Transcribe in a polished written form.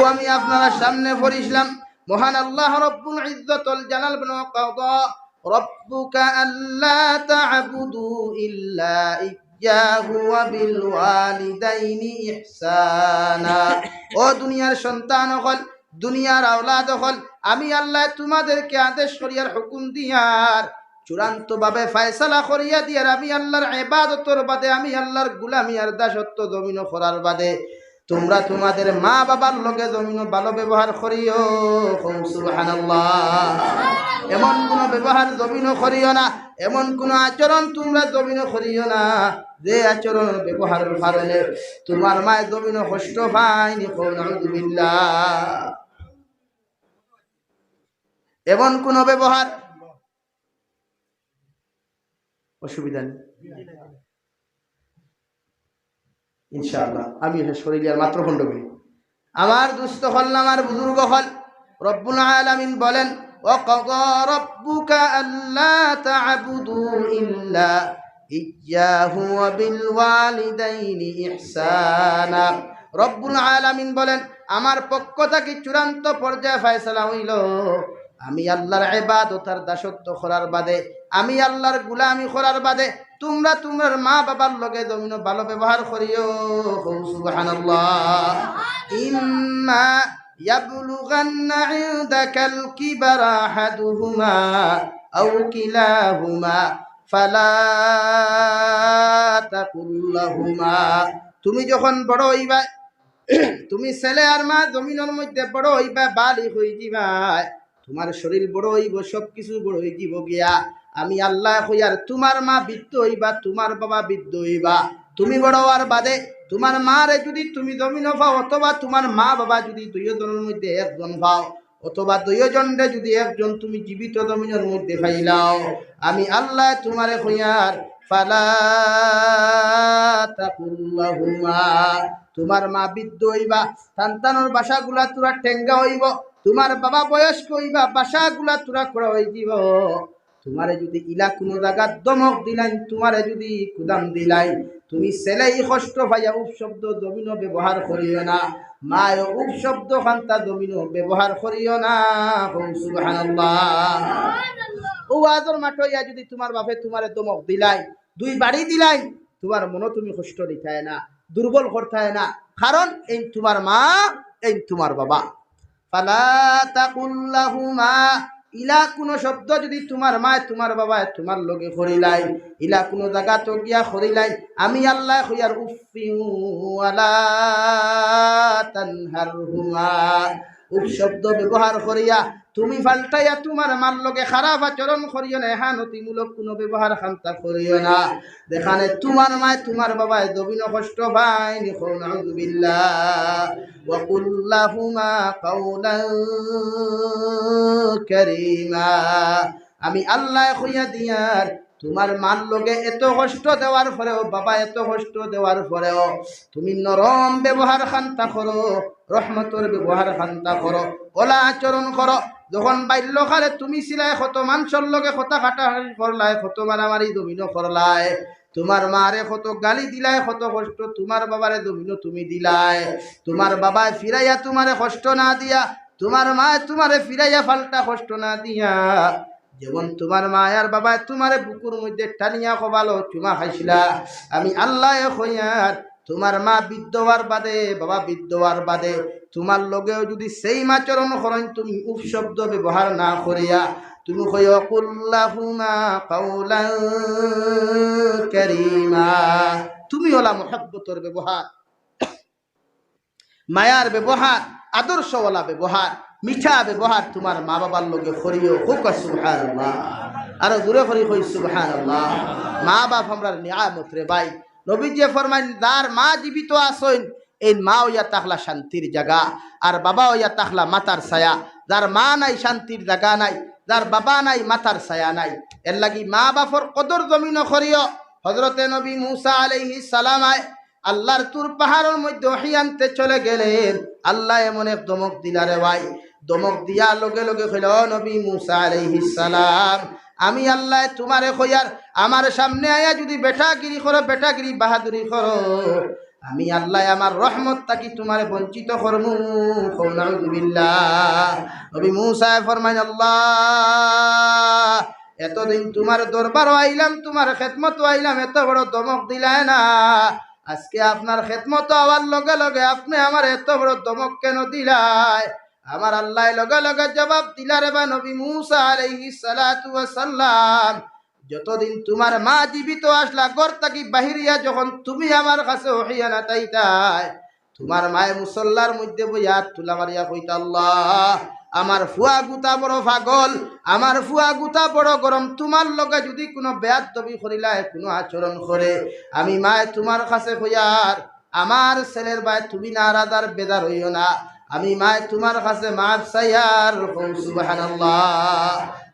আমি আপনারা সামনে পড়িছিলাম মহান আল্লাহ রব্বুল ইজ্জতুল জালাল বলেন কাদা রব্বুকা আল্লা তা'বুদু ইল্লা ইয়াহু ওয়া বিল ওয়ালিদাইনি ইহসানা। ও দুনিয়ার সন্তান হল, দুনিয়ার আওলাদ হল, আমি আল্লাহ তোমাদেরকে আদেশ করিয়ার হুকুম দিয়ার চূড়ান্ত ভাবে ফয়সালা করিয়া দিয়ার আমি আল্লাহর ইবাদতর বাদে, আমি আল্লাহর গোলামি আর দাসত্ব জমিন করার বাদে তোমরা তোমাদের মা বাবার লগে জমিন ভালো ব্যবহার করিও। সুবহানাল্লাহ। এমন কোন ব্যবহার জমিন করিও না, এমন কোন আচরণ তোমরা জমিন করিও না যে আচরণ ব্যবহারের কারণে তোমার মায়ের জমিন কষ্ট পায়নি। নাউযুবিল্লাহ। এমন কোন ব্যবহার অসুবিধা নেই ইনশাআল্লাহ। আমি শরীরের মাত্র খণ্ডবি আমার দুস্থ হল, আমার বুজুর্গ হল, রব্বুল আলামিন বলেন ওয়াকাযা রাব্বুকা আল্লা তা'বুদু ইল্লা ইয়াহু ওয়া বিল ওয়ালিদাইনি ইহসানা। রব্বুল আলামিন বলেন আমার পক্ষ থেকে চূড়ান্ত পর্যায়ে ফয়সালা হইল আমি আল্লাহর ইবাদত আর দাসত্ব করার বাদে, আমি আল্লাহর গোলামি করার বাদে তোমরা তোমার মা বাবার লগে জমিন ভালো ব্যবহার করিও। সুবহানাল্লাহ। ইম্মা ইয়াবলুগান্না ইনদাকাল কিবারা আহাদুহুমা আও কিলাহুমা ফালা তাকুল লাহুমা। তুমি যখন বড় হইবা, তুমি ছেলে আর মা জমিনের মধ্যে বড় হইবা, বালিগ হই দিবা, তোমার শরীর বড় হইব, সবকিছু বড় হই দিব গিয়া আমি আল্লাহ কইয়ার তোমার মা বৃদ্ধ হইবা, তোমার বাবা বৃদ্ধ হইবা, তুমি বড় হওয়ার বাদে তোমার মারে যদি তুমি জমিন পাও, অথবা তোমার মা বাবা যদি দুইজনের মধ্যে একজন পাও, অথবা দুইজনরে যদি একজন তুমি জীবিত জমিনের মধ্যে পাইলাও, আমি আল্লাহ তোমারে কইয়ার ফালা তাকুল লাহুমা। তোমার মা বৃদ্ধ হইবা, সন্তানের বাসাগুলা তোরা টেঙ্গা হইব, তোমার বাবা বয়স্ক হইবা, বাসাগুলা তোরা করা হয়ে দিব। তোমারে যদি ইলা কোনো জায়গা দমক দিলাই, তোমারে যদি কুদাম দিলাই, তুমি ছেলেই কষ্ট পাইয়া উপশব্দ জমিন ব্যবহার করিও না, মায় উপশব্দ খান্তা জমিন ব্যবহার করিও না। সুবহানাল্লাহ। ও আজর মাঠইয়া যদি তোমার বাপে তোমারে দমক দিলাই, দুই বাড়ি দিলাই, তোমার মনে তুমি কষ্ট দিতায় না, দুর্বল করতায় না, কারণ এই তোমার মা, এই তোমার বাবা। ফালা তাকুল লাহুমা, ইলা কোনো শব্দ যদি তোমার মা তোমার বাবা তোমার লগে করিলাই, ইলা কোনো জায়গা তো গিয়া করিলাই, আমি আল্লাহ কইয়ার উফিউ ওয়ালা তানহারহুমা। উপশব্দ ব্যবহার করিয়া তুমি পাল্টাইয়া তোমার মার লগে খারাপ আচরণ করিও না, এহানতিমূলক কোনো ব্যবহার খান্তা করিও না, যেখানে তোমার মা তোমার বাবা জমিন কষ্ট পায়নি। নাউযুবিল্লাহ। ওয়া কুল লাহুমা কাওলান কারীমা। আমি আল্লাহ কইয়া দিয়ার তোমার মার লগে এত কষ্ট দেওয়ার পরেও, বাবা এত কষ্ট দেওয়ার পরেও তুমি নরম ব্যবহার খান্তা করো, রহমতের ব্যবহার খান্তা করো, ওলা আচরণ করো। যখন বাল্যকালে তুমি ছিলাই কত মানুষের লগে কথা কাটাকাটি করলাই, কত মারামারি জমিন করলাই, তোমার মারে কত গালি দিলাই, কত কষ্ট তোমার বাবারে জমিন তুমি দিলাই, তোমার বাবায় ফিরাইয়া তোমারে কষ্ট না দিয়া, তোমার মা তোমারে ফিরাইয়া ফাল্টা কষ্ট না দিয়া, যেমন তোমার মা আর বাবা তোমারে বুকুর মধ্যে টানিয়া কবালো চুমা খাইছিলা, আমি আল্লাহ কইয়ার তোমার মা বৃদ্ধ হওয়ার বাদে, বাবা বৃদ্ধ হওয়ার বাদে তোমার লগেও যদি সেই আচরণ করেন, তুমি উপশব্দ ব্যবহার না করিয়া তুমি কইও কুল লাহুমা কাওলান কারীমা, তুমি ওলা মুহাব্বতের ব্যবহার, মায়ার ব্যবহার, আদর্শওয়ালা ব্যবহার, মিঠা ব্যবহার তোমার মা বাবার লগে করিও। খুব সুবহানাল্লাহ। আর জোরে করি কই সুবহানাল্লাহ। মা বাপ আমরার নিয়ামত রে ভাই। নবীজি ফরমাইন যার মা জীবিত আছেন, এই মা হইয়া তাহলা শান্তির জায়গা, আর বাবা হইয়া তাহলা মাতার ছায়া। যার মা নাই শান্তির জায়গা নাই, যার বাবা নাই মাতার ছায়া নাই। এর লাগি মা বাপর কদর জমিন করিও। হযরতে নবী মুসা আলাইহিস সালাম আল্লাহর তুর পাহাড়ের মধ্যে ওহী আনতে চলে গেলেন, আল্লাহ এমন এক দমক দিলা রে ভাই, দমক দিয়া লগে লগে কইল নবী মুসা আলাইহিস সালাম, আমি আল্লাহ তোমারে কইয়ার আমার সামনে আয়া যদি বেটাগিরি করো, বেটাগিরি বাহাদুরি করো, আমি আল্লাহ আমার রহমত তাকি তোমারে বঞ্চিত করমু। নাউযুবিল্লাহ। নবী মূসা ফরমায়, আল্লাহ এতদিন তোমার দরবার আইলাম, তোমার খেদমত আইলাম, এত বড় দমক দিলায় না, আজকে আপনার খেদমত হওয়ার লগে লগে আপনি আমার এত বড় দমক কেন দিলাই? আমার আল্লাহ লগে লগে জবাব দিলারে বা নবী মূসা আলাইহিস সালাতু ওয়াস সালাম, যতদিন তোমার মা জীবিত আসলা ঘর থাকি বাহিরিয়া যখন তুমি আমার কাছে ওহিয়া না তাইতাই, তোমার মায়ের মুসল্লার মধ্যে বইয়া তুলা মারিয়া কইতা, আল্লাহ আমার ফুয়া গুতা বড় পাগল, আমার ফুয়া গুতা বড় গরম, তোমার লগে যদি কোনো বেয়াদবি করিলায়, কোনো আচরণ করে, আমি মায়ে তোমার কাছে কইয়ার আমার ছেলের ভাই তুমি নারাদার বেদার হইও না, আমি মায়ে তোমার কাছে মাফ চাইয়ার। সুবহানাল্লাহ।